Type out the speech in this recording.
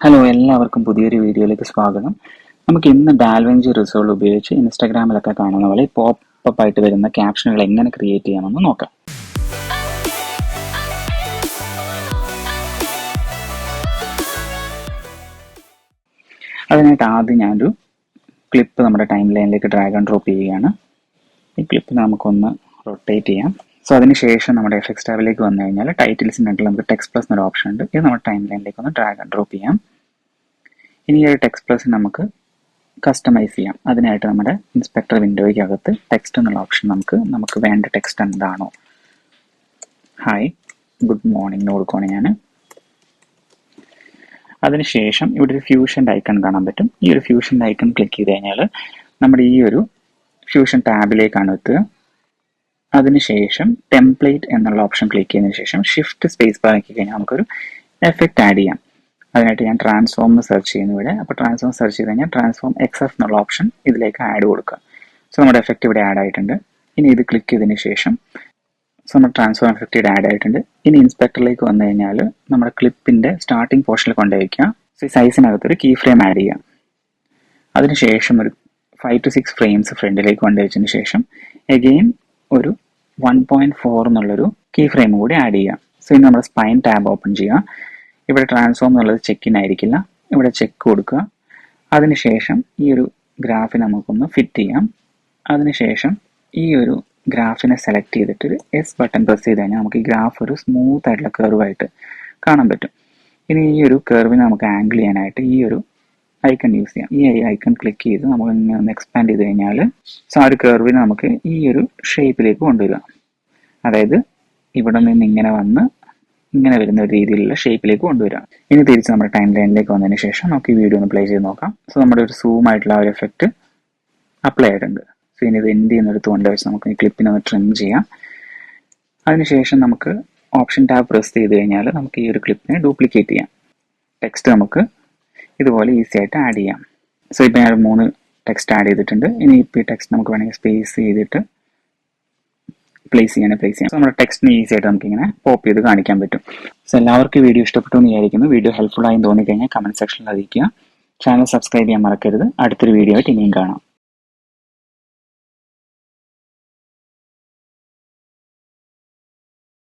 Hello, എല്ലാവർക്കും പുതിയൊരു വീഡിയോയിലേക്ക് സ്വാഗതം. നമുക്ക് ഇന്ന് ഡാൽവിഞ്ചി റിസോൾവ് ഉപയോഗിച്ച് ഇൻസ്റ്റാഗ്രാമിലൊക്കെ കാണുന്ന പോലെ പോപ്പ് ആയിട്ട് വരുന്ന ക്യാപ്ഷനുകൾ എങ്ങനെ ക്രിയേറ്റ് ചെയ്യാമെന്ന് നോക്കാം. അതിനായിട്ട് ആദ്യം ഞാനൊരു ക്ലിപ്പ് നമ്മുടെ ടൈം ലൈനിലേക്ക് ഡ്രാഗ് ആൻഡ് ഡ്രോപ്പ് ചെയ്യുകയാണ്. ഈ ക്ലിപ്പ് നമുക്കൊന്ന് റൊട്ടേറ്റ് ചെയ്യാം. സോ അതിനുശേഷം നമ്മുടെ എഫക്ട്സ് ടാബിലേക്ക് വന്നു കഴിഞ്ഞാൽ ടൈറ്റിൽസിനായിട്ടുള്ള നമുക്ക് ടെക്സ്റ്റ് പ്ലസ് എന്നൊരു ഓപ്ഷൻ ഉണ്ട്. ഇത് നമ്മുടെ ടൈം ലൈനിലേക്ക് ഒന്ന് ഡ്രാഗ് ആൻഡ് ഡ്രോപ്പ് ചെയ്യാം. ഇനി ഈ ഒരു ടെക്സ്റ്റ് പ്ലസ് നമുക്ക് കസ്റ്റമൈസ് ചെയ്യാം. അതിനായിട്ട് നമ്മുടെ ഇൻസ്പെക്ടർ വിൻഡോയ്ക്കകത്ത് ടെക്സ്റ്റ് എന്നുള്ള ഓപ്ഷൻ നമുക്ക് വേണ്ട ടെക്സ്റ്റ് എന്താണോ, ഹായ് ഗുഡ് മോർണിംഗ് കൊടുക്കുകയാണ് ഞാൻ. അതിനുശേഷം ഇവിടെ ഒരു ഫ്യൂഷൻ്റെ ഐക്കൺ കാണാൻ പറ്റും. ഈ ഒരു ഫ്യൂഷൻ്റെ ഐക്കൺ ക്ലിക്ക് ചെയ്ത് കഴിഞ്ഞാൽ നമ്മുടെ ഈ ഒരു ഫ്യൂഷൻ ടാബിലേക്കാണ് എത്തുക. അതിനുശേഷം ടെംപ്ലേറ്റ് എന്നുള്ള ഓപ്ഷൻ ക്ലിക്ക് ചെയ്തതിന് ശേഷം ഷിഫ്റ്റ് സ്പേസ് ബാർ ആക്കി കഴിഞ്ഞാൽ നമുക്കൊരു എഫക്റ്റ് ആഡ് ചെയ്യാം. അതിനായിട്ട് ഞാൻ ട്രാൻസ്ഫോം സെർച്ച് ചെയ്യുന്നു ഇവിടെ. അപ്പോൾ ട്രാൻസ്ഫോം സെർച്ച് ചെയ്ത് കഴിഞ്ഞാൽ ട്രാൻസ്ഫോം എക്സ്എഫ് എന്നുള്ള ഓപ്ഷൻ ഇതിലേക്ക് ആഡ് കൊടുക്കുക. സോ നമ്മുടെ എഫക്റ്റ് ഇവിടെ ആഡ് ആയിട്ടുണ്ട്. ഇനി ഇത് ക്ലിക്ക് ചെയ്തതിന് ശേഷം നമ്മുടെ ട്രാൻസ്ഫോം എഫക്റ്റ് ഇവിടെ ആഡ് ആയിട്ടുണ്ട്. ഇനി ഇൻസ്പെക്ടറിലേക്ക് വന്നു കഴിഞ്ഞാൽ നമ്മുടെ ക്ലിപ്പിൻ്റെ സ്റ്റാർട്ടിംഗ് പോർഷനിൽ കൊണ്ടുവയ്ക്കുക. സോ ഈ സൈസിനകത്തൊരു കീ ഫ്രെയിം ആഡ് ചെയ്യാം. അതിനുശേഷം ഒരു 5 to 6 ഫ്രെയിംസ് ഫ്രണ്ടിലേക്ക് കൊണ്ടുവച്ചതിന് ശേഷം എഗെയിൻ ഒരു 1.4 എന്നുള്ളൊരു കീ ഫ്രെയിം കൂടി ആഡ് ചെയ്യാം. സോ ഇനി നമ്മുടെ സ്പൈൻ ടാബ് ഓപ്പൺ ചെയ്യുക. ഇവിടെ ട്രാൻസ്ഫോം എന്നുള്ളത് ചെക്കിൻ ആയിരിക്കില്ല, ഇവിടെ ചെക്ക് കൊടുക്കുക. അതിനുശേഷം ഈ ഒരു ഗ്രാഫിനെ നമുക്കൊന്ന് ഫിറ്റ് ചെയ്യാം. അതിനുശേഷം ഈ ഒരു ഗ്രാഫിനെ സെലക്ട് ചെയ്തിട്ട് ഒരു എസ് ബട്ടൺ പ്രസ് ചെയ്ത് കഴിഞ്ഞാൽ നമുക്ക് ഈ ഗ്രാഫ് ഒരു സ്മൂത്ത് ആയിട്ടുള്ള കർവായിട്ട് കാണാൻ പറ്റും. ഇനി ഈ ഒരു കർവിനെ നമുക്ക് ആംഗിൾ ചെയ്യാനായിട്ട് ഈ ഒരു ഐക്കൺ യൂസ് ചെയ്യാം. ഈ ഐക്കൺ ക്ലിക്ക് ചെയ്ത് നമുക്ക് ഇങ്ങനെ ഒന്ന് എക്സ്പാൻഡ് ചെയ്ത് കഴിഞ്ഞാൽ ആ ഒരു കർവിനെ നമുക്ക് ഈ ഒരു ഷേപ്പിലേക്ക് കൊണ്ടുവരിക. അതായത് ഇവിടെ നിന്ന് ഇങ്ങനെ വന്ന് ഇങ്ങനെ വരുന്ന ഒരു രീതിയിലുള്ള ഷേപ്പിലേക്ക് കൊണ്ടുവരാം. ഇനി തിരിച്ച് നമ്മുടെ ടൈം ലൈനിലേക്ക് വന്നതിന് ശേഷം നമുക്ക് ഈ വീഡിയോ ഒന്ന് പ്ലേ ചെയ്ത് നോക്കാം. സോ നമ്മുടെ ഒരു സൂം ആയിട്ടുള്ള ആ ഒരു എഫക്റ്റ് അപ്ലൈ ആയിട്ടുണ്ട്. സോ ഇനി ഇത് എൻഡ് ചെയ്യുന്നൊരു കൊണ്ട് വെച്ച് നമുക്ക് ഈ ക്ലിപ്പിനെ ഒന്ന് ട്രിം ചെയ്യാം. അതിനുശേഷം നമുക്ക് ഓപ്ഷൻ ടാബ് പ്രസ് ചെയ്ത് കഴിഞ്ഞാൽ നമുക്ക് ഈ ഒരു ക്ലിപ്പിനെ ഡ്യൂപ്ലിക്കേറ്റ് ചെയ്യാം. ടെക്സ്റ്റ് നമുക്ക് ഇതുപോലെ ഈസി ആയിട്ട് ആഡ് ചെയ്യാം. സോ ഇപ്പോൾ ഞാൻ 3 ടെക്സ്റ്റ് ആഡ് ചെയ്തിട്ടുണ്ട്. ഇനി ഇപ്പോൾ ഈ ടെക്സ്റ്റ് നമുക്ക് വേണമെങ്കിൽ സ്പേസ് ചെയ്തിട്ട് പ്ലേസ് ചെയ്യാം. സോ നമ്മുടെ ടെക്സ്റ്റിന് ഈസി ആയിട്ട് നമുക്കിങ്ങനെ പോപ്പ് ചെയ്ത് കാണിക്കാൻ പറ്റും. സോ എല്ലാവർക്കും വീഡിയോ ഇഷ്ടപ്പെട്ടു എന്ന് വിചാരിക്കുന്നു. വീഡിയോ ഹെൽപ്ഫുൾ ആയി തോന്നിക്കഴിഞ്ഞാൽ കമൻറ്റ് സെക്ഷനിൽ അറിയിക്കുക. ചാനൽ സബ്സ്ക്രൈബ് ചെയ്യാൻ മറക്കരുത്. അടുത്തൊരു വീഡിയോ ആയിട്ട് ഇനിയും കാണാം.